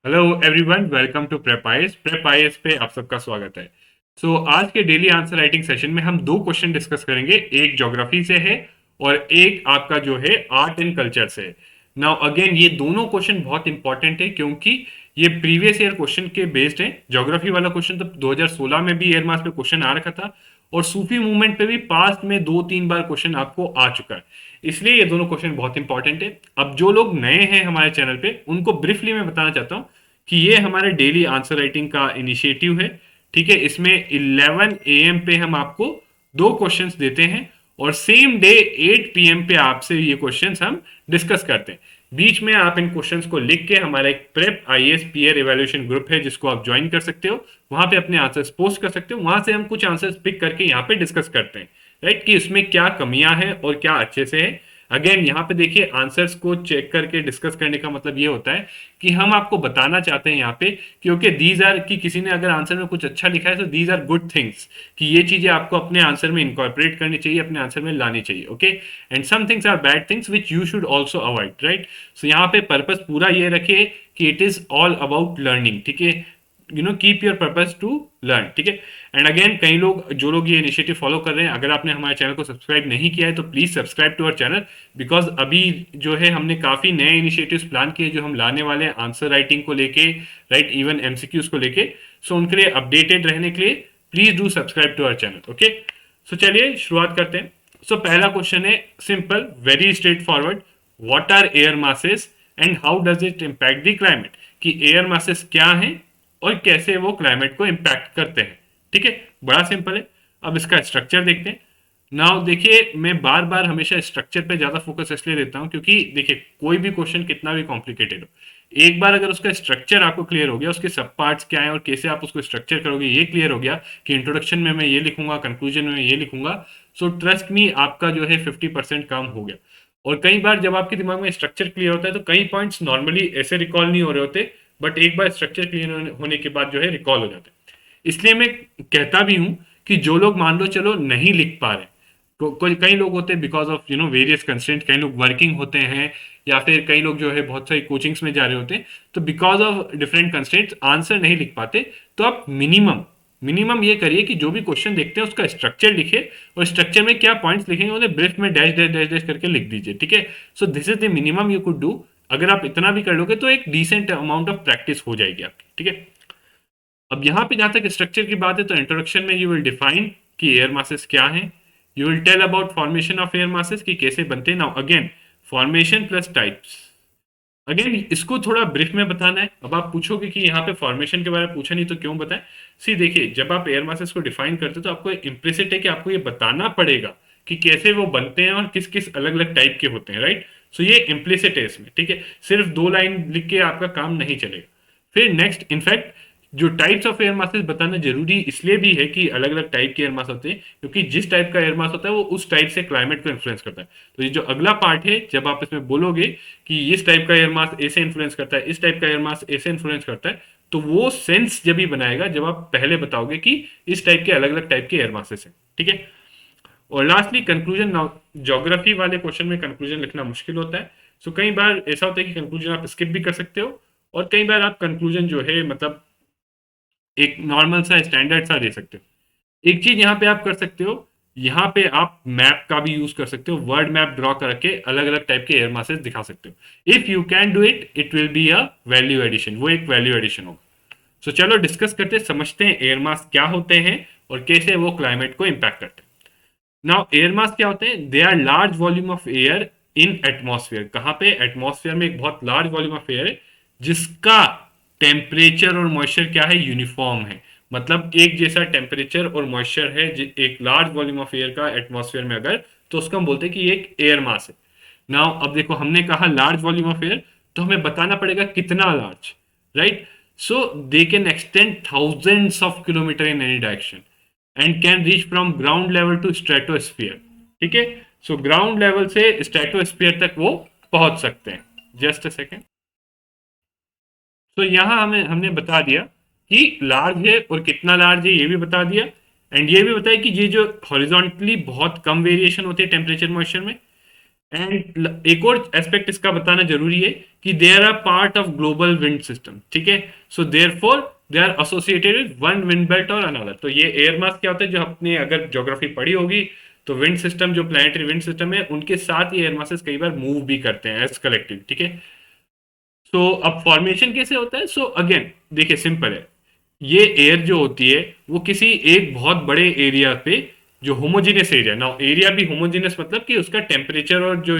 Hello everyone, welcome to prep IAS पे आप सबका स्वागत है। आज के डेली आंसर राइटिंग सेशन में हम दो क्वेश्चन डिस्कस करेंगे। एक ज्योग्राफी से है और एक आपका जो है आर्ट एंड कल्चर से है। नाउ अगेन ये दोनों क्वेश्चन बहुत इंपॉर्टेंट है क्योंकि ये प्रीवियस ईयर क्वेश्चन के बेस्ड है। ज्योग्राफी वाला क्वेश्चन तो 2016 में भी एयर मास पे क्वेश्चन आ रखा था और सूफी मूवमेंट पे भी पास्ट में 2-3 बार क्वेश्चन आपको आ चुका है। इसलिए ये दोनों क्वेश्चन बहुत इंपॉर्टेंट है। अब जो लोग नए हैं हमारे चैनल पे उनको ब्रीफली मैं बताना चाहता हूँ कि ये हमारे डेली आंसर राइटिंग का इनिशिएटिव है। ठीक है, इसमें 11 AM पे हम आपको दो क्वेश्चंस देते हैं और सेम डे 8 PM पे आपसे ये क्वेश्चंस हम डिस्कस करते हैं। बीच में आप इन क्वेश्चंस को लिख के हमारा एक prep IAS peer evaluation group है जिसको आप ज्वाइन कर सकते हो। वहां पे अपने आंसर्स पोस्ट कर सकते हो। वहां से हम कुछ आंसर्स पिक करके यहाँ पे डिस्कस करते हैं, राइट, कि इसमें क्या कमियां हैं और क्या अच्छे से है। अगेन यहाँ पे देखिए, आंसर्स को चेक करके डिस्कस करने का मतलब ये होता है कि हम आपको बताना चाहते हैं यहाँ पे कि ओके दीज आर, कि किसी ने अगर आंसर में कुछ अच्छा लिखा है तो दीज आर गुड थिंग्स, कि ये चीजें आपको अपने आंसर में इनकॉर्पोरेट करनी चाहिए, अपने आंसर में लानी चाहिए। Okay, and some things are bad things which you should also avoid, right. So यहाँ पे पर्पस पूरा ये रखिए कि it is all about learning. ठीक है, keep your purpose to learn. ठीक है, एंड अगेन कई लोग, जो लोग ये इनिशिएटिव फॉलो कर रहे हैं, अगर आपने हमारे चैनल को सब्सक्राइब नहीं किया है तो please subscribe to our channel, because अभी जो है हमने काफी नए इनिशिएटिव्स प्लान किए जो हम लाने वाले हैं आंसर राइटिंग को लेके, राइट, इवन एमसीक्यूज को लेके। सो उनके लिए अपडेटेड रहने के लिए please do subscribe to our channel. Okay, so चलिए शुरुआत करते हैं। पहला क्वेश्चन है simple, very straightforward. What are air masses and how does it impact the climate, कि एयर मासेस क्या हैं और कैसे वो क्लाइमेट को इम्पैक्ट करते हैं। ठीक है, बड़ा सिंपल है। अब इसका स्ट्रक्चर देखते हैं। नाउ देखिए, मैं बार बार हमेशा स्ट्रक्चर पे ज्यादा फोकस इसलिए देता हूं क्योंकि देखिए कोई भी क्वेश्चन कितना भी कॉम्प्लिकेटेड हो, एक बार अगर उसका स्ट्रक्चर आपको क्लियर हो गया, उसके सब पार्ट्स क्या हैं और कैसे आप उसको स्ट्रक्चर करोगे ये क्लियर हो गया कि इंट्रोडक्शन में मैं ये लिखूंगा, कंक्लूजन में ये लिखूंगा, सो ट्रस्ट मी आपका जो है 50% काम हो गया। और कई बार जब आपके दिमाग में स्ट्रक्चर क्लियर होता है तो कई पॉइंट्स नॉर्मली ऐसे रिकॉल नहीं हो रहे होते, बट एक बार स्ट्रक्चर क्लियर होने के बाद जो है रिकॉल हो जाते हैं। इसलिए मैं कहता भी हूं कि जो लोग मान लो चलो नहीं लिख पा रहे, तो कोई कई लोग होते हैं बिकॉज ऑफ वेरियस कंस्ट्रेंट, कई लोग वर्किंग होते हैं या फिर कई लोग जो है बहुत सारी कोचिंग्स में जा रहे होते हैं, तो because of different constraints answer नहीं लिख पाते। तो आप मिनिमम मिनिमम ये करिए कि जो भी क्वेश्चन देखते हैं उसका स्ट्रक्चर लिखिए और स्ट्रक्चर में क्या पॉइंट्स लिखेंगे उन्हें ब्रीफ में डैश डैश डैश डैश करके लिख दीजिए। ठीक है, so this is the minimum you could do. अगर आप इतना भी कर लोगे तो एक डिसेंट अमाउंट ऑफ प्रैक्टिस हो जाएगी आपकी। ठीक है, अब यहाँ पे जहां तक स्ट्रक्चर की बात है तो इंट्रोडक्शन में यू विल डिफाइन कि एयर मासेस क्या है। You will tell about formation of air masses, कि कैसे बनते हैं। Now again, formation plus types, again इसको थोड़ा ब्रीफ में बताना है। अब आप पूछोगे कि यहाँ पे फॉर्मेशन के बारे में पूछा नहीं तो क्यों बताएं। सी देखिए, जब आप एयर मासेस को डिफाइन करते हो तो आपको इम्प्लिसिट है कि आपको ये बताना पड़ेगा कि कैसे वो बनते हैं और किस किस अलग अलग टाइप के होते हैं, राइट। सो ये इम्प्लिसिट है इसमें। ठीक है, सिर्फ 2 लाइन लिख के आपका काम नहीं चलेगा। फिर नेक्स्ट, इनफैक्ट जो टाइप्स ऑफ एयर मासेस बताना जरूरी इसलिए भी है कि अलग अलग टाइप के एयर मास होते हैं, क्योंकि जिस टाइप का एयर मास होता है वो उस टाइप से क्लाइमेट को इन्फ्लुएंस करता है। तो ये जो अगला पार्ट है, जब आप इसमें बोलोगे कि इस टाइप का एयर मास ऐसे इन्फ्लुएंस करता है, इस टाइप का एयर मास ऐसे इन्फ्लुएंस करता है, तो वो सेंस जब ही बनाएगा जब आप पहले बताओगे कि इस टाइप के अलग अलग टाइप के एयर मासेस हैं। ठीक है, और लास्टली कंक्लूजन। ज्योग्राफी वाले क्वेश्चन में कंक्लूजन लिखना मुश्किल होता है। कई बार ऐसा होता है कि कंक्लूजन आप स्किप भी कर सकते हो और कई बार आप कंक्लूजन जो है मतलब एक नॉर्मल सा स्टैंडर्ड सा दे सकते हो। एक चीज यहाँ पे आप कर सकते हो, यहाँ पे आप मैप का भी यूज कर सकते हो, वर्ड मैप ड्रॉ करके अलग अलग टाइप के एयर मासेस दिखा सकते हो। If you can do it, it will be a value addition, वो एक वैल्यू एडिशन होगा। चलो डिस्कस करते समझते हैं एयर मास क्या होते हैं और कैसे वो क्लाइमेट को इम्पैक्ट करते हैं। नाउ एयर मास क्या होते हैं? They are large volume of air in atmosphere. कहां पे? एटमॉस्फेयर में एक बहुत लार्ज वॉल्यूम ऑफ एयर है जिसका टेम्परेचर और मॉइस्चर क्या है? यूनिफॉर्म है। मतलब एक जैसा टेम्परेचर और मॉइस्चर है एक लार्ज वॉल्यूम ऑफ एयर का एटमॉस्फेयर में अगर, तो उसको हम बोलते हैं कि एक एयर मास है। नाउ अब देखो, हमने कहा लार्ज वॉल्यूम ऑफ एयर, तो हमें बताना पड़ेगा कितना large, right. So they can extend thousands of kilometer in any direction and can reach from ground level to stratosphere. ठीक है, ग्राउंड लेवल से स्ट्रेटोस्फियर तक वो पहुंच सकते हैं। Just a second. यहां हमें हमने बता दिया कि लार्ज है और कितना लार्ज है ये भी बता दिया, एंड ये भी बताया कि ये जो हॉरिजॉन्टली बहुत कम वेरिएशन होती है टेम्परेचर मॉइस्चर में, एंड एक और एस्पेक्ट इसका बताना जरूरी है कि they are a part of global wind system, ठीक है। So therefore they are associated with one wind belt और अनदर। तो ये एयर मास क्या होता है, जो अपने अगर ज्योग्राफी पढ़ी होगी तो विंड सिस्टम, जो प्लानिटरी विंड सिस्टम है, उनके साथ ये एयर मासेस कई बार मूव भी करते हैं एज कलेक्टिव, ठीक है। सो अब फॉर्मेशन कैसे होता है? सो अगेन देखिए, सिंपल है। ये एयर जो होती है वो किसी एक बहुत बड़े एरिया पे, जो होमोजीनियस एरिया ना, एरिया भी होमोजीनियस मतलब कि उसका टेम्परेचर और जो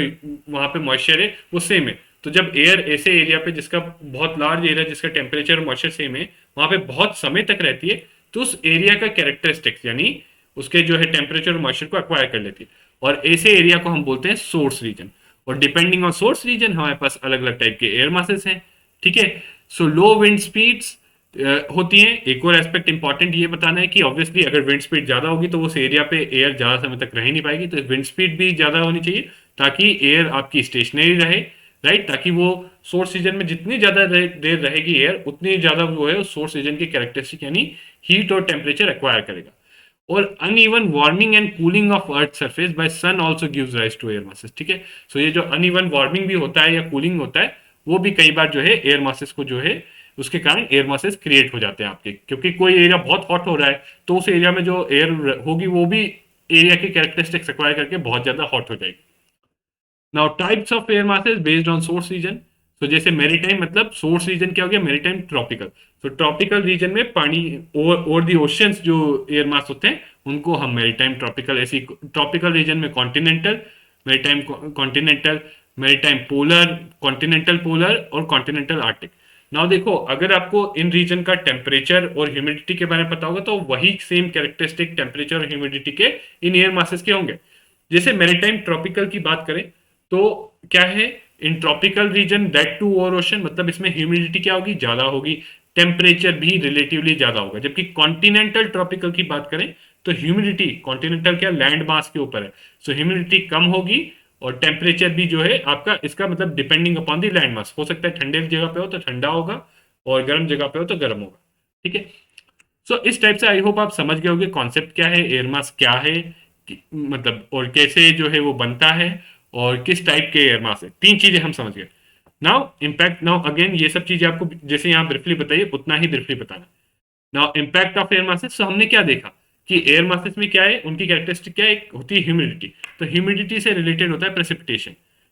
वहां पे मॉइस्चर है वो सेम है। तो जब एयर ऐसे एरिया पे जिसका बहुत लार्ज एरिया, जिसका टेम्परेचर और मॉइस्चर सेम है, वहां पे बहुत समय तक रहती है, तो उस एरिया का कैरेक्टरिस्टिक्स यानी उसके जो है टेम्परेचर और मॉइस्चर को अक्वायर कर लेती है। और ऐसे एरिया को हम बोलते हैं सोर्स रीजन। और डिपेंडिंग ऑन सोर्स रीजन हमारे पास अलग अलग टाइप के एयर मासेस हैं, ठीक है। सो लो विंड स्पीड्स होती हैं। एक और एस्पेक्ट इंपॉर्टेंट ये बताना है कि ऑब्वियसली अगर विंड स्पीड ज्यादा होगी तो उस एरिया पे एयर ज्यादा समय तक रह नहीं पाएगी, तो विंड स्पीड भी ज्यादा होनी चाहिए ताकि एयर आपकी स्टेशनरी रहे, राइट। ताकि वो सोर्स रीजन में जितनी ज्यादा देर रहेगी एयर, उतनी ज्यादा वो है उस सोर्स रीजन की कैरेक्टरिस्टिक यानी हीट और टेम्परेचर एक्वायर करेगा। और uneven warming and cooling of earth surface by sun also gives rise to air masses, ठीक है। सो ये जो अनइवन वार्मिंग भी होता है या कूलिंग होता है, वो भी कई बार जो है एयर मासेस को जो है उसके कारण एयर मासेस क्रिएट हो जाते हैं आपके, क्योंकि कोई एरिया बहुत हॉट हो रहा है तो उस एरिया में जो एयर होगी वो भी एरिया की कैरेक्टरिस्टिक्स एक्वायर करके बहुत ज्यादा हॉट हो जाएगी। Now types of air masses based on source region. तो जैसे मेरीटाइम, मतलब सोर्स रीजन क्या हो गया, मेरीटाइम ट्रॉपिकल। तो ट्रॉपिकल रीजन में पानी और दी ओशियंस जो एयर मास होते हैं उनको हम मेरीटाइम ट्रॉपिकल, ऐसी ट्रॉपिकल रीजन में continental, maritime continental, maritime polar, continental polar और कॉन्टिनेंटल आर्टिक। नाउ देखो, अगर आपको इन रीजन का टेम्परेचर और ह्यूमिडिटी के बारे में पता होगा तो वही सेम कैरेक्टरिस्टिक टेम्परेचर और ह्यूमिडिटी के इन एयर मासेस के होंगे। जैसे मेरीटाइम ट्रॉपिकल की बात करें तो क्या है, in tropical region that too over ocean, मतलब इसमें ह्यूमिडिटी क्या होगी, ज्यादा होगी, टेम्परेचर भी रिलेटिवली ज्यादा होगा। जबकि कॉन्टिनेंटल ट्रॉपिकल की बात करें तो ह्यूमिडिटी, कॉन्टिनेंटल क्या लैंड मास के ऊपर है, सो ह्यूमिडिटी कम होगी और टेम्परेचर भी जो है आपका, इसका मतलब depending upon the land mass, हो सकता है ठंडे जगह पे हो तो ठंडा होगा और गर्म जगह पे हो तो गर्म होगा, ठीक है। सो इस टाइप से आई होप आप समझ गए होंगे कॉन्सेप्ट क्या है, एयर मास क्या है, मतलब और कैसे जो है वो बनता है और किस टाइप के एयर मास है। तीन चीजें हम समझ गए। नाउ इम्पैक्ट, नाउ अगेन ये सब चीजें आपको जैसे यहाँ ब्रीफली बताइए उतना ही ब्रीफली बताना। Now impact of air masses, so हमने क्या देखा कि एयर मासेस में क्या है, उनकी कैरेक्टरिस्टिक क्या है, एक होती है ह्यूमिडिटी। तो ह्यूमिडिटी से रिलेटेड होता है प्रेसिपिटेशन।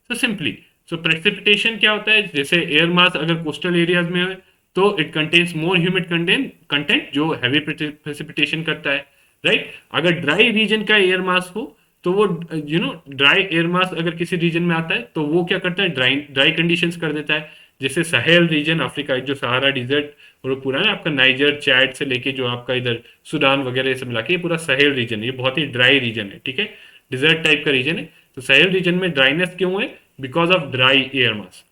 सो सिंपली, सो प्रेसिपिटेशन क्या होता है, जैसे एयर मास अगर कोस्टल एरियाज में है तो it contains more humid content जो हैवी प्रेसिपिटेशन करता है, राइट। अगर ड्राई रीजन का एयर मास हो तो वो ड्राई एयर मास अगर किसी रीजन में आता है तो वो क्या करता है, ड्राई ड्राई कंडीशंस कर देता है। जैसे सहेल रीजन अफ्रीका, जो सहारा डिजर्ट और वो पूरा ना आपका नाइजर चैड से लेके जो आपका इधर सूडान वगैरह से मिला के ये पूरा सहेल रीजन है, ये बहुत ही ड्राई रीजन है, ठीक है, डिजर्ट टाइप का रीजन है। तो सहेल रीजन में ड्राइनेस क्यों है, because of dry air mass.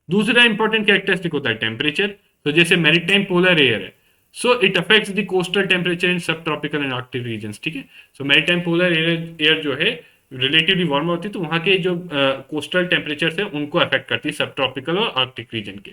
दूसरा इंपॉर्टेंट कैरेक्टरिस्टिक होता है टेम्परेचर। तो जैसे मैरीटाइम पोलर एयर है, so it affects the coastal temperature in सब ट्रॉपिकल एंड आर्कटिक रीजन, ठीक है। सो मैरीटाइम पोलर एयर जो है रिलेटिवली वार्म होती है, तो वहां के जो कोस्टल टेम्परेचर है उनको अफेक्ट करती है, सब ट्रॉपिकल और आर्कटिक रीजन के।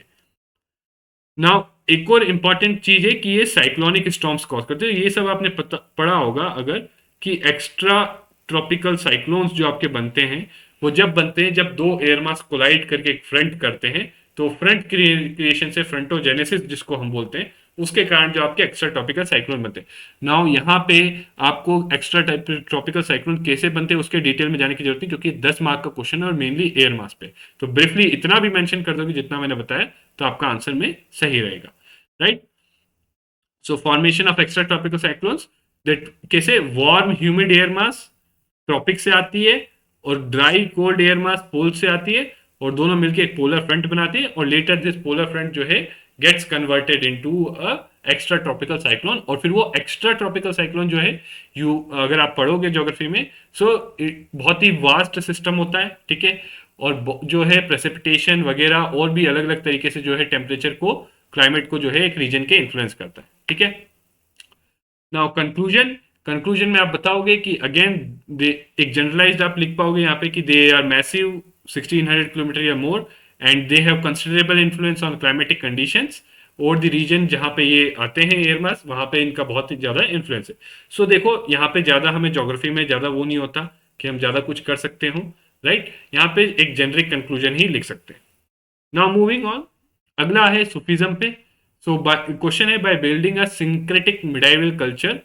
नाउ एक और इंपॉर्टेंट चीज है कि ये साइक्लोनिक स्टॉर्म्स कॉज करते हैं। ये सब आपने पढ़ा होगा अगर, कि एक्स्ट्रा ट्रॉपिकल साइक्लोन्स जो आपके बनते हैं वो जब बनते हैं जब दो एयर मास कोलाइड करके एक फ्रंट करते हैं, तो फ्रंट क्रिएशन से फ्रंटोजेनेसिस जिसको हम बोलते हैं, उसके कारण जो आपके एक्स्ट्रा ट्रॉपिकल साइक्लोन बनते हैं। नाउ यहाँ पे आपको एक्स्ट्रा ट्रॉपिकल साइक्लोन कैसे बनते हैं उसके डिटेल में जाने की जरूरत नहीं, क्योंकि 10 मार्क का क्वेश्चन है और मेनली एयर मास पे। तो ब्रीफली इतना भी मेंशन कर दोगे जितना मैंने बताया तो आपका आंसर में सही रहेगा, right. So formation of extra tropical cyclones, that कैसे, warm humid air mass tropic से आती है और dry cold air mass pole से आती है, और दोनों मिलकर एक पोलर फ्रंट बनाती है, और लेटर दिस पोलर फ्रंट जो है gets converted into a extra tropical cyclone. और फिर वो एक्स्ट्रा ट्रॉपिकल साइक्लोन जो है, यू अगर आप पढ़ोगे ज्योग्राफी में, सो बहुत ही वास्ट सिस्टम होता है, ठीक है। और जो है प्रेसिपिटेशन वगैरह और भी अलग अलग तरीके से जो है टेम्परेचर को, क्लाइमेट को जो है एक रीजन के इन्फ्लुएंस करता है, ठीक है। नाउ कंक्लूजन, कंक्लूजन में आप बताओगे कि अगेन एक जनरलाइज्ड आप लिख पाओगे यहाँ पे कि दे आर मैसिव 1600 किलोमीटर या more and they have considerable influence on climatic conditions, और द रीजन जहाँ पे ये आते हैं एयर मास वहाँ पे इनका बहुत ही ज़्यादा इन्फ्लुएंस है। सो देखो यहाँ पे ज़्यादा हमें ज्योग्राफी में ज़्यादा वो नहीं होता कि हम ज़्यादा कुछ कर सकते हो, राइट, यहाँ पे एक जेनरिक कंक्लूजन ही लिख सकते हैं। नाउ मूविंग ऑन, अगला है सूफीज्म पे। सो क्वेश्चन है, by building a syncretic medieval culture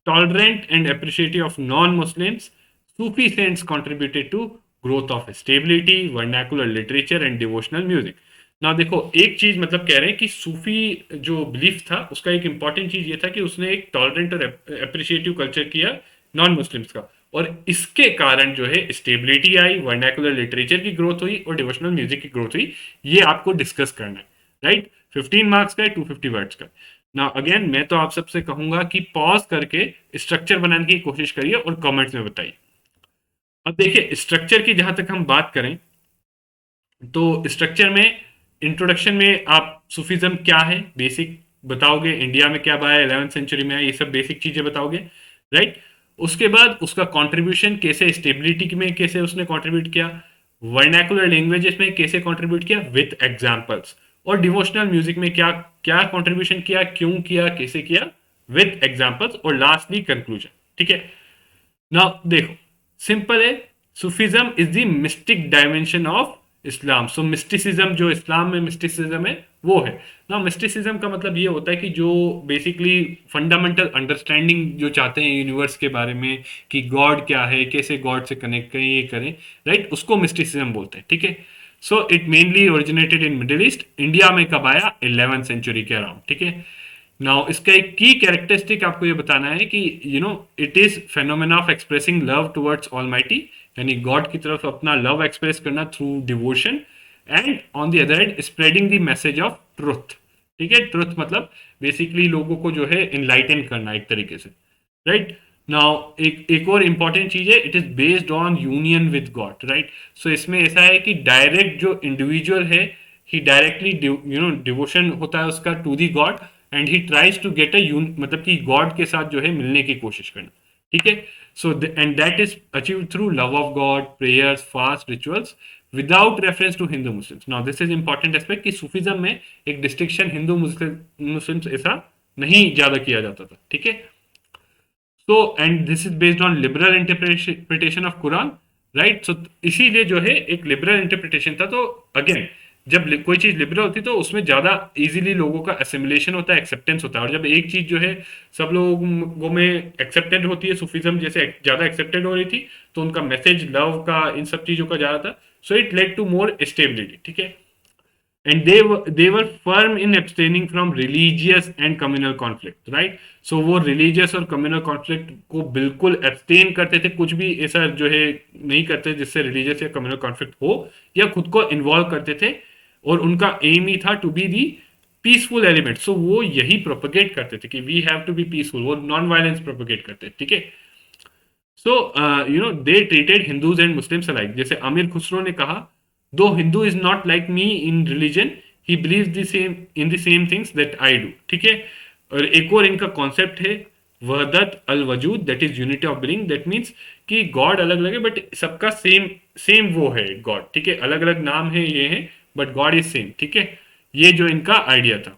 tolerant and appreciative of non Muslims, Sufi saints contributed to growth of stability vernacular literature and devotional music. ना देखो, एक चीज मतलब कह रहे हैं कि सूफी जो बिलीफ था उसका एक इंपॉर्टेंट चीज ये था कि उसने एक टॉलरेंट और अप्रिशिएटिव कल्चर किया नॉन मुस्लिम्स का, और इसके कारण जो है स्टेबिलिटी आई, वर्नाकुलर लिटरेचर की ग्रोथ हुई और डिवोशनल म्यूजिक की ग्रोथ हुई। ये आपको डिस्कस करना है, राइट। 15 मार्क्स का है, 250 वर्ड्स का। ना अगेन मैं तो आप सबसे कहूंगा कि पॉज करके स्ट्रक्चर बनाने की कोशिश करिए और कमेंट्स में बताइए। अब देखिए, स्ट्रक्चर की जहां तक हम बात करें तो स्ट्रक्चर में इंट्रोडक्शन में आप सूफीज्म क्या है बेसिक बताओगे, इंडिया में क्या आया, 11वीं सेंचुरी में आया, ये सब बेसिक चीजें बताओगे, राइट। उसके बाद उसका कंट्रीब्यूशन कैसे, स्टेबिलिटी में कैसे उसने कंट्रीब्यूट किया, वर्नाकुलर लैंग्वेजेस में कैसे कंट्रीब्यूट किया विथ एग्जांपल्स, और डिवोशनल म्यूजिक में क्या क्या कंट्रीब्यूशन किया, क्यों किया, कैसे किया विथ एग्जांपल्स, और लास्टली कंक्लूजन। ठीक है। नाउ देखो, सिंपल है, Sufism is the mystic dimension of Islam. So mysticism, जो इस्लाम में मिस्टिसिज्म है वो है ना। मिस्टिसिज्म का मतलब ये होता है कि जो बेसिकली फंडामेंटल अंडरस्टैंडिंग जो चाहते हैं यूनिवर्स के बारे में, कि गॉड क्या है, कैसे गॉड से कनेक्ट करें, ये करें, राइट, उसको मिस्टिसिज्म बोलते हैं। ठीक है। So it mainly originated in middle east, India में कब आया, 11वीं सेंचुरी के अराउंड। ठीक है। नाउ इसका एक की कैरेक्टरिस्टिक आपको ये बताना है कि it is phenomena of expressing love towards almighty, यानी गॉड की तरफ अपना लव एक्सप्रेस करना through devotion, and on the other hand spreading the message of truth. ठीक है, ट्रुथ मतलब बेसिकली लोगों को जो है इनलाइटन करना एक तरीके से, राइट। नाउ एक एक और इंपॉर्टेंट चीज है, it is based on union with God, right. So इसमें ऐसा है कि डायरेक्ट जो इंडिविजुअल है, ही डायरेक्टली डिवोशन होता है उसका to the God, and he tries to get मतलब कि गॉड के साथ जो है मिलने की कोशिश करना। ठीक है। So and that is achieve through love of God, prayers, fast, rituals, without reference to Hindu Muslims. Now this is important aspect कि सूफीज्म में एक डिस्टिंक्शन हिंदू मुस्लिम्स ऐसा नहीं ज्यादा किया जाता था। ठीक है। So and this is based on liberal interpretation of Quran, right. So इसीलिए जो है एक लिबरल इंटरप्रिटेशन था। तो अगेन, जब कोई चीज लिबरल होती है तो उसमें ज्यादा इजीली लोगों का असिमिलेशन होता है, एक्सेप्टेंस होता है, और जब एक चीज जो है सब लोगों में एक्सेप्टेड होती है, सूफीज्म जैसे ज्यादा एक्सेप्टेड हो रही थी, तो उनका मैसेज लव का, इन सब चीजों का ज्यादा था। So it led to more stability. ठीक है। and they were firm in abstaining from religious and communal conflict, right। so वो religious और communal conflict को बिल्कुल abstain करते थे, कुछ भी ऐसा जो है नहीं करते जिससे religious या communal conflict हो, या खुद को involve करते थे, और उनका aim ही था to be the peaceful element। so वो यही propagate करते थे कि we have to be peaceful, वो non violence propagate करते थे। ठीक है। So they treated Hindus and Muslims alike. जैसे अमीर खुसरो ने कहा, दो Hindu is not like me in religion, he believe the same in the same things that I do. ठीक है। और एक और इनका कॉन्सेप्ट है वहदत अल वजूद, that is unity of being. That means कि गॉड अलग अलग है बट सबका सेम सेम वो है गॉड। ठीक है, अलग अलग नाम है ये है, बट गॉड इज सेम। ठीक है, ये जो इनका आइडिया था।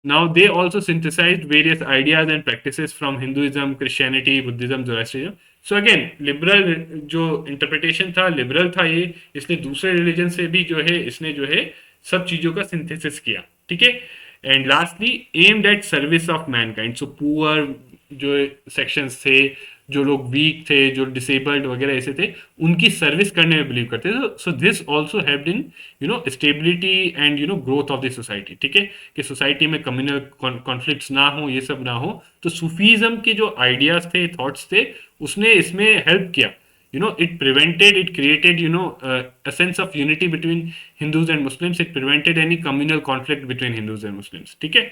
Now they also synthesized various ideas and practices from Hinduism, Christianity, Buddhism, Zoroastrianism. So again, liberal जो interpretation था, liberal था ये, इसने दूसरे religion से भी जो है इसने जो है सब चीजों का synthesis किया। ठीक है। And lastly aimed at service of mankind, so poor जो sections थे, जो लोग वीक थे, जो डिसेबल्ड वगैरह ऐसे थे, उनकी सर्विस करने में बिलीव करते थे। So this also helped in stability and growth of the society. ठीक है, कि सोसाइटी में कम्युनल कॉन्फ्लिक्ट्स ना हो, ये सब ना हो। तो सूफीज्म के जो आइडियाज थे, थॉट्स थे, उसने इसमें हेल्प किया। it prevented, it created a sense of unity between Hindus and Muslims, it prevented any communal conflict between Hindus and Muslims। ठीक है।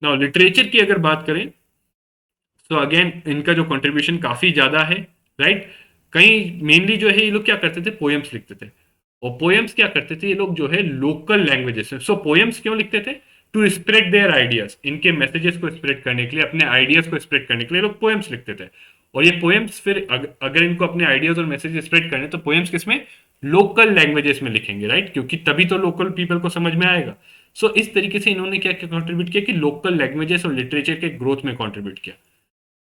नाउ लिटरेचर की अगर बात करें, तो अगेन इनका जो कंट्रीब्यूशन काफी ज्यादा है, राइट। कहीं मेनली जो है ये लोग क्या करते थे, पोएम्स लिखते थे। और पोएम्स क्या करते थे ये लोग जो है लोकल लैंग्वेजेस में। सो पोएम्स क्यों लिखते थे, टू स्प्रेड देयर आइडियाज, इनके मैसेजेस को स्प्रेड करने के लिए, अपने आइडियाज को स्प्रेड करने के लिए लोग पोएम्स लिखते थे। और ये पोएम्स फिर अगर इनको अपने आइडियाज और मैसेज स्प्रेड करने, तो पोएम्स किसमें, लोकल लैंग्वेजेस में लिखेंगे, राइट, क्योंकि तभी तो लोकल पीपल को समझ में आएगा। सो इस तरीके से इन्होंने क्या क्या कंट्रीब्यूट किया कि लोकल लैंग्वेजेस और लिटरेचर के ग्रोथ में कंट्रीब्यूट किया।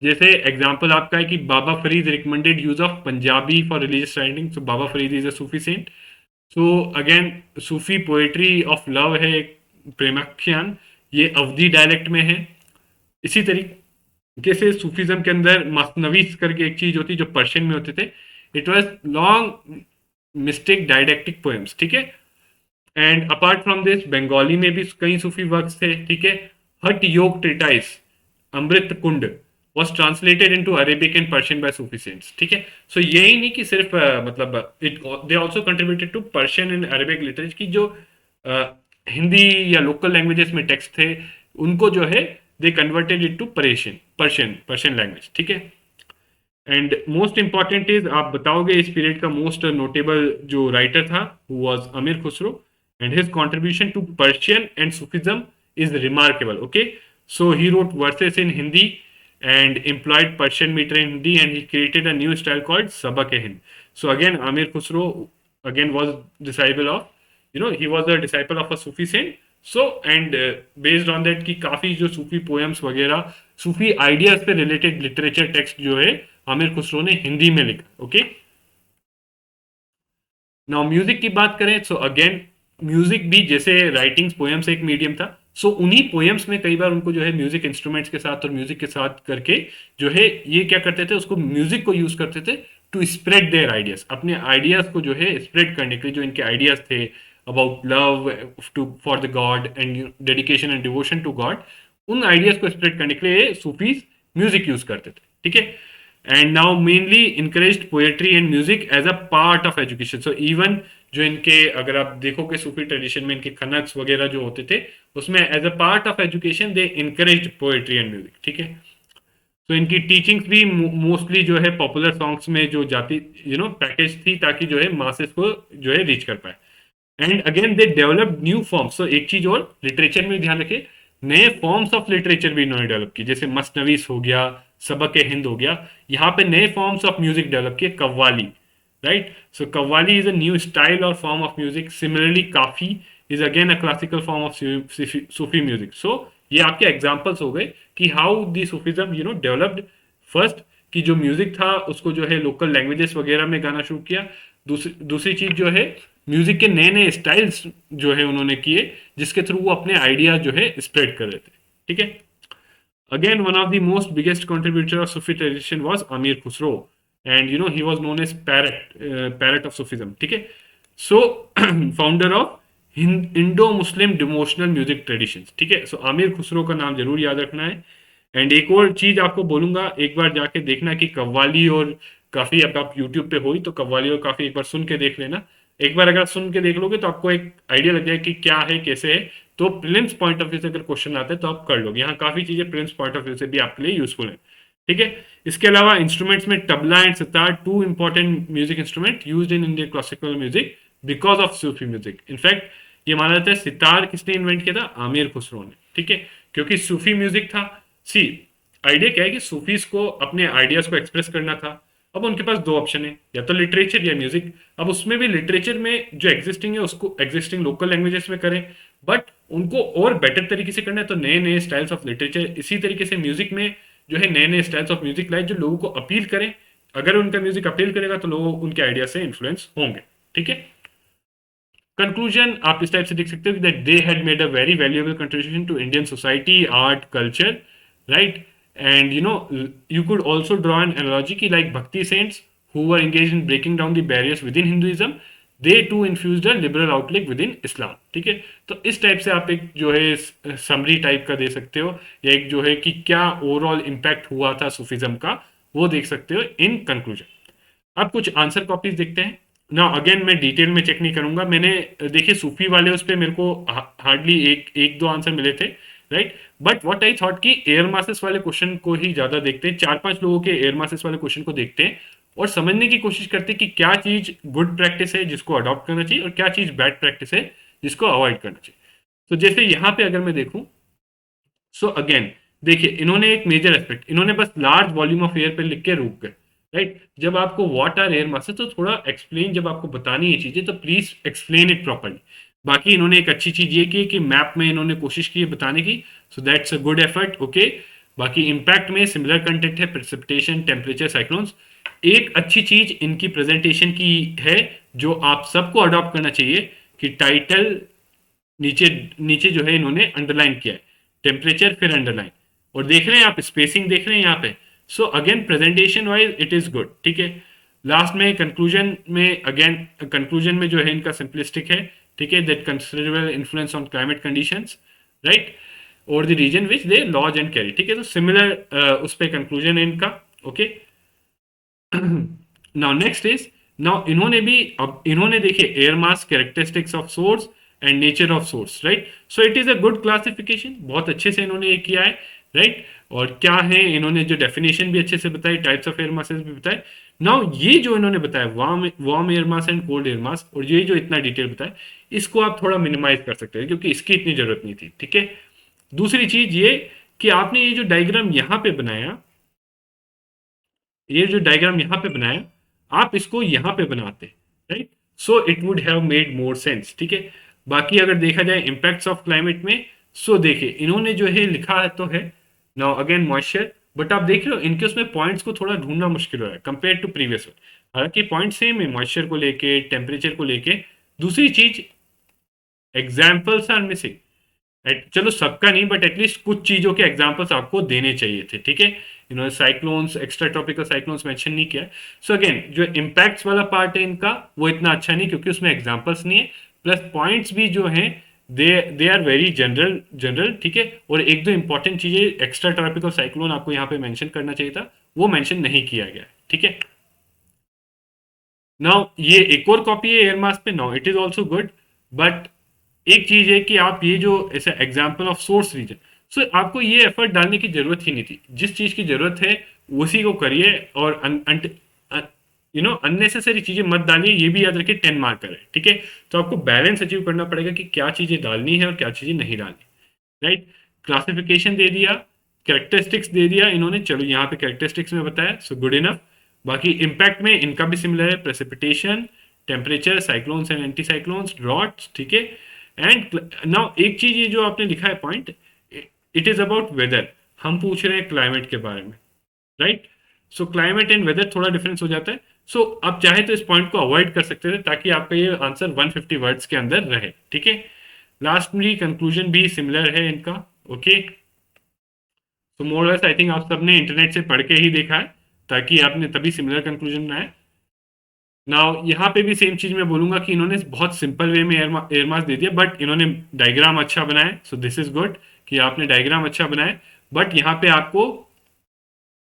जैसे एग्जांपल आपका है कि Baba Farid recommended use of Punjabi for religious writing, so Baba Farid is a Sufi saint. So again Sufi poetry of love है एक प्रेमाख्यान, ये अवधी डायलेक्ट में है। इसी तरीके से सूफीज्म के अंदर मसनवीस करके एक चीज होती जो पर्शियन में होते थे, it was long mystic didactic poems, ठीक है। And apart from this Bengali में भी कई सूफी वर्क्स थे, ठीक है। हट योग ट्रिटाइस अमृत कुंड was translated into Arabic and Persian by Sufi saints, ठीक है। सो यही नहीं कि सिर्फ मतलब it they also contributed to Persian and Arabic literature की जो हिंदी या लोकल लैंग्वेजेस में टेक्स्ट थे उनको जो है they converted into Persian Persian Persian language, ठीक है। एंड मोस्ट इंपॉर्टेंट इज आप बताओगे इस पीरियड का मोस्ट नोटेबल जो राइटर था who was Amir Khusro, and his contribution to Persian and Sufism is remarkable, okay. So he wrote verses in Hindi and employed Persian meter in Hindi, and he created a new style called Sabak-e-Hind. So again, Amir Khusro again was disciple of, he was a disciple of a Sufi saint. So and based on that कि काफी जो सूफी poems वगैरह सूफी ideas पे related literature text जो है आमिर खुसरो ने हिंदी में लिखा, ओके। नाउ म्यूजिक की बात करें तो अगेन म्यूजिक भी जैसे राइटिंग्स पोएम्स एक मीडियम था, सो उन्हीं पोएम्स में कई बार उनको जो है म्यूजिक इंस्ट्रूमेंट्स के साथ और म्यूजिक के साथ करके जो है ये क्या करते थे, उसको म्यूजिक को यूज करते थे टू स्प्रेड देयर आइडियाज, अपने आइडियाज को जो है स्प्रेड करने के लिए। जो इनके आइडियाज थे about love to for the God and dedication and devotion to God, उन आइडियाज को स्प्रेड करने के लिए सूफीज म्यूजिक यूज करते थे, ठीक है। And now mainly encouraged poetry and music as a part of education. So even जो इनके अगर आप देखोगे सूफी ट्रेडिशन में इनके खनक्स वगैरह जो होते थे उसमें as a part of education they encouraged poetry and music, ठीक है। तो इनकी टीचिंग्स भी मोस्टली जो है पॉपुलर सॉन्ग्स में जो जाती पैकेज थी ताकि जो है मासेस को जो है रीच कर पाए। And again they develop new forms. तो एक चीज और लिटरेचर में ध्यान रखे, नए फॉर्म्स ऑफ लिटरेचर भी इन्होंने डेवलप किए, जैसे मसनवीस हो गया, सबक ए हिंद हो गया। यहाँ पे नए फॉर्म्स ऑफ म्यूजिक डेवलप किए, qawwali, right. So qawwali is a new style और form of music. Similarly kafi is again a classical form of Sufi music. So ये आपके एग्जाम्पल्स हो गए कि how the Sufism developed. First कि जो म्यूजिक था उसको जो है लोकल लैंग्वेजेस वगैरह में गाना शुरू किया। दूसरी चीज जो है म्यूजिक के नए नए स्टाइल्स जो है उन्होंने किए जिसके थ्रू वो अपने आइडिया जो है स्प्रेड कर रहे थे, ठीक है। Again one of the most biggest contributor of Sufi tradition was Amir Khusro, and he was known as parrot of Sufism, ठीक है। So founder of Indo Muslim devotional music traditions, ठीक है। सो आमिर खुसरो का नाम जरूर याद रखना है। एंड एक और चीज आपको बोलूंगा, एक बार जाके देखना कि कव्वाली और काफी, अब आप यूट्यूब पे हो ही तो कव्वाली और काफी एक बार सुन के देख लेना। एक बार अगर सुन के देख लोगे तो आपको एक आइडिया लग जाएगा कि क्या है कैसे है। तो प्रिलिम्स पॉइंट ऑफ व्यू से अगर क्वेश्चन आते हैं तो आप कर लोगे। यहाँ काफी चीजें प्रिलिम्स पॉइंट ऑफ व्यू से भी आपके लिए यूजफुल है, ठीक है। इसके अलावा इंस्ट्रूमेंट्स में tabla and sitar, two important music instrument used in Indian classical music because of Sufi music. In fact ये माना जाता है सितार किसने इन्वेंट किया था, आमिर खुसरो ने, ठीक है, क्योंकि सूफी म्यूजिक था। सी आइडिया क्या है कि सूफीज को अपने आइडियाज को एक्सप्रेस करना था। अब उनके पास दो ऑप्शन है, या तो लिटरेचर या म्यूजिक। अब उसमें भी लिटरेचर में जो एग्जिस्टिंग है उसको एग्जिस्टिंग लोकल लैंग्वेजेस में करें, बट उनको और बेटर तरीके से करना है तो नए नए स्टाइल्स ऑफ लिटरेचर। इसी तरीके से म्यूजिक में जो है नए नए स्टाइल्स ऑफ म्यूजिक लाए जो लोगों को अपील करें। अगर उनका म्यूजिक अपील करेगा तो लोग उनके आइडिया से इन्फ्लुएंस होंगे, ठीक है। कंक्लूजन आप इस टाइप से देख सकते हो that they had made a very valuable contribution to Indian society, art, culture, right. And you could also draw an analogy ki like Bhakti saints who were engaged in breaking down the barriers within Hinduism, they too infused a liberal outlook within Islam, ठीक है। तो इस type से आप एक जो है summary type का दे सकते हो, या एक जो है कि क्या ओवरऑल इम्पैक्ट हुआ था सूफिज्म का वो देख सकते हो इन कंक्लूजन। अब कुछ आंसर कॉपीज देखते हैं ना। अगेन मैं डिटेल में चेक नहीं करूंगा, मैंने देखिए सूफी वाले उस पर मेरे को हार्डली एक दो आंसर मिले थे, right. But what I thought कि एयर मासेस वाले क्वेश्चन को ही ज्यादा देखते हैं, 4-5 लोगों के एयर मासेस वाले क्वेश्चन को देखते हैं और समझने की कोशिश करते हैं कि क्या चीज गुड प्रैक्टिस है जिसको अडॉप्ट करना चाहिए और क्या चीज बैड प्रैक्टिस है जिसको अवॉइड करना चाहिए। तो जैसे यहाँ पे अगर मैं देखूं, सो अगेन देखिए इन्होंने एक मेजर एस्पेक्ट, इन्होंने बस लार्ज वॉल्यूम ऑफ एयर पे लिख के रुक गए, राइट। जब आपको व्हाट आर एयर मासेस तो थोड़ा एक्सप्लेन, जब आपको बतानी है चीजें तो प्लीज एक्सप्लेन इट प्रॉपर्ली। बाकी इन्होंने एक अच्छी चीज ये की कि मैप में इन्होंने कोशिश की है बताने की, so that's a good effort, okay. बाकी इम्पैक्ट में सिमिलर कंटेंट है, प्रेसिपिटेशन, टेम्परेचर, साइक्लोन्स। एक अच्छी चीज इनकी प्रेजेंटेशन की है जो आप सबको अडॉप्ट करना चाहिए कि टाइटल नीचे नीचे जो है इन्होंने अंडरलाइन किया है, टेम्परेचर फिर अंडरलाइन, और देख रहे हैं आप स्पेसिंग देख रहे हैं यहाँ पे। So again presentation wise it is good, ठीक है। लास्ट में कंक्लूजन में अगेन कंक्लूजन में जो है इनका सिंपलिस्टिक है, ठीक है, that considerable influence on climate conditions, right, और the region which they lodge and carry, ठीक है। तो सिमिलर उस पर कंक्लूजन है इनका, okay. Now next is, now इन्होंने भी, अब इन्होंने देखिए air mass, characteristics of source and nature of source, right. So it is a good classification, बहुत अच्छे से इन्होंने ये किया है, राइट। और क्या है, इन्होंने जो डेफिनेशन भी अच्छे से बताई, टाइप्स ऑफ एयर मासेस भी बताए। नाउ ये जो इन्होंने बताया warm air mass and cold air मास, और ये जो इतना डिटेल बताया, इसको आप थोड़ा मिनिमाइज कर सकते हैं क्योंकि इसकी इतनी जरूरत नहीं थी, ठीक है। दूसरी चीज ये कि आपने ये जो डायग्राम यहां पे बनाया, ये जो डायग्राम यहां पे बनाया, आप इसको यहां पे बनाते, right, so it would have made more sense, ठीक है। बाकी अगर देखा जाए इम्पैक्ट्स ऑफ क्लाइमेट में, सो देखिए इन्होंने जो है लिखा है तो है, नाउ अगेन मॉइस्चर, बट आप देख रहे हो इनके उसमें पॉइंट्स को थोड़ा ढूंढना मुश्किल हो रहा है कंपेयर टू प्रीवियस वन। हालांकि पॉइंट सेम है मॉइस्चर को लेके, टेम्परेचर को लेके। दूसरी चीज, एग्जाम्पल्स आर मिसिंग। चलो सबका नहीं, बट एटलीस्ट कुछ चीजों के एग्जांपल्स आपको देने चाहिए थे, ठीक है। इन्होंने cyclones, extra tropical cyclones mention नहीं किया। सो अगेन जो इम्पैक्ट्स वाला पार्ट है इनका, वो इतना अच्छा नहीं क्योंकि उसमें एग्जांपल्स नहीं है, प्लस पॉइंट्स भी जो हैं they they are very general general, ठीक है। और एक दो इंपॉर्टेंट चीजें, एक्स्ट्रा ट्रॉपिकल साइक्लोन आपको यहाँ पे मेंशन करना चाहिए था, वो मेंशन नहीं किया गया, ठीक है। नाउ ये एक और कॉपी है एयर मास पे, now it is also good, but एक चीज है कि आप ये जो ऐसा एग्जाम्पल ऑफ सोर्स रीजन, सो आपको ये एफर्ट डालने की जरूरत ही नहीं थी। जिस चीज की जरूरत है उसी को करिए, और अननेसेसरी चीजें मत डालिए। ये भी याद रखिए 10 मार्कर है, ठीक है। तो आपको बैलेंस अचीव करना पड़ेगा कि क्या चीजें डालनी है और क्या चीजें नहीं डालनी, राइट। क्लासिफिकेशन दे दिया, कैरेक्टरिस्टिक्स दे दिया इन्होंने, चलो यहाँ पे कैरेक्टरिस्टिक्स में बताया, सो गुड इनफ। बाकी इम्पैक्ट में इनका भी सिमिलर है, precipitation, temperature, cyclones and anti cyclones, droughts, ठीक है। एंड नाउ एक चीज ये जो आपने लिखा है point, it is about weather, हम पूछ रहे हैं क्लाइमेट के बारे में, right. So climate and weather थोड़ा डिफरेंस हो जाता है। सो आप चाहे तो इस पॉइंट को अवॉइड कर सकते थे ताकि आपका ये आंसर 150 वर्ड्स के अंदर रहे, ठीक है। लास्ट में कंक्लूजन भी सिमिलर है इनका, ओके। तो मोरलेस आई थिंक आप सबने इंटरनेट से पढ़ के ही देखा है, ताकि आपने तभी सिमिलर कंक्लूजन बनाया। नाउ यहाँ पे भी सेम चीज मैं बोलूंगा कि इन्होंने बहुत सिंपल वे में एयर मास दे दिया, बट इन्होंने डायग्राम अच्छा बनाया, सो दिस इज गुड कि आपने डायग्राम अच्छा बनाया। बट यहाँ पे आपको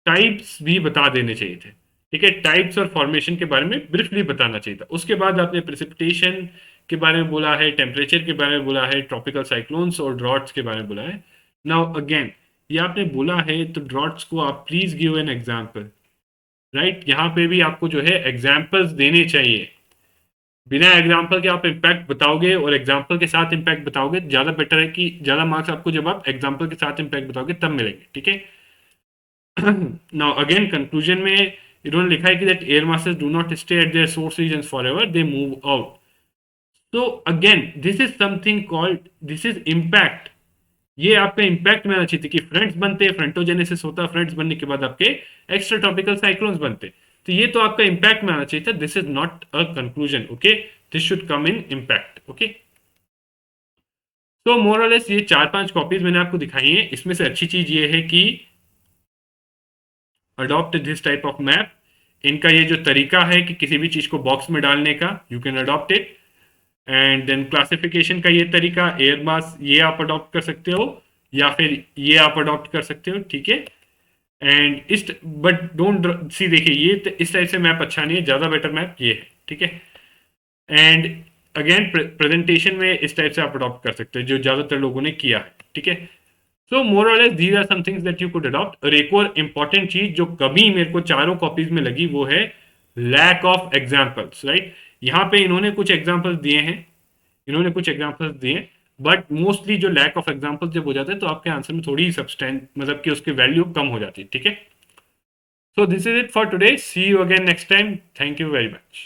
टाइप्स भी बता देने चाहिए थे, ठीक है। टाइप्स और फॉर्मेशन के बारे में ब्रीफली बताना चाहिए था। उसके बाद आपने प्रेसिपिटेशन के बारे में बोला है, टेम्परेचर के बारे में बोला है, ट्रॉपिकल साइक्लोन्स और ड्रॉट्स के बारे में बोला है। नाउ अगेन ये आपने बोला है तो ड्रॉट्स को आप please give an example, right. यहाँ पे भी आपको जो है एग्जाम्पल्स देने चाहिए। बिना एग्जाम्पल के आप इम्पैक्ट बताओगे और एग्जाम्पल के साथ इम्पैक्ट बताओगे, ज्यादा बेटर है कि ज्यादा मार्क्स आपको जब आप एग्जाम्पल के साथ इम्पैक्ट बताओगे तब मिलेंगे, ठीक है। नाउ अगेन कंक्लूजन में इन्होंने लिखा है कि that air masses do not stay at their source regions forever, they move out. तो again this is something called, this is impact. ये आपका इम्पैक्ट में आना चाहिए कि फ्रंट्स बनते, फ्रंटोजेनेसिस होता, फ्रंट्स बनने के बाद आपके एक्स्ट्रा ट्रॉपिकल साइक्लोन्स बनते। तो ये तो आपका इम्पैक्ट में आना चाहिए था, this is not a conclusion, okay. This should come in impact, okay. तो मोरलेस ये 4-5 कॉपीज मैंने आपको दिखाई हैं। इसमें से अच्छी चीज ये है कि adopt this type of map. इनका ये जो तरीका है कि किसी भी चीज को बॉक्स में डालने का, you can adopt it. And then classification का ये तरीका, एयर मास, ये आप अडॉप्ट कर सकते हो, या फिर ये आप अडॉप्ट कर सकते हो, ठीक है। एंड इस, बट डोंट सी, देखिए ये इस टाइप से मैप अच्छा नहीं है, ज्यादा बेटर मैप ये है, ठीक है। एंड अगेन प्रेजेंटेशन में इस टाइप से आप अडॉप्ट कर सकते हो जो ज्यादातर लोगों ने किया है, ठीक है। So more or less these are some things that you could adopt. और एक और इंपॉर्टेंट चीज जो कभी मेरे को चारों कॉपीज में लगी, वो है लैक ऑफ एग्जाम्पल्स, राइट। यहाँ पे इन्होंने कुछ एग्जाम्पल्स दिए हैं, इन्होंने कुछ एग्जाम्पल्स दिए, बट मोस्टली जो लैक ऑफ एग्जाम्पल्स जब हो जाता है तो आपके आंसर में थोड़ी सब्सटेंस, मतलब कि उसकी वैल्यू कम हो जाती है, ठीक है। So this is it for today, see you again next time, thank you very much.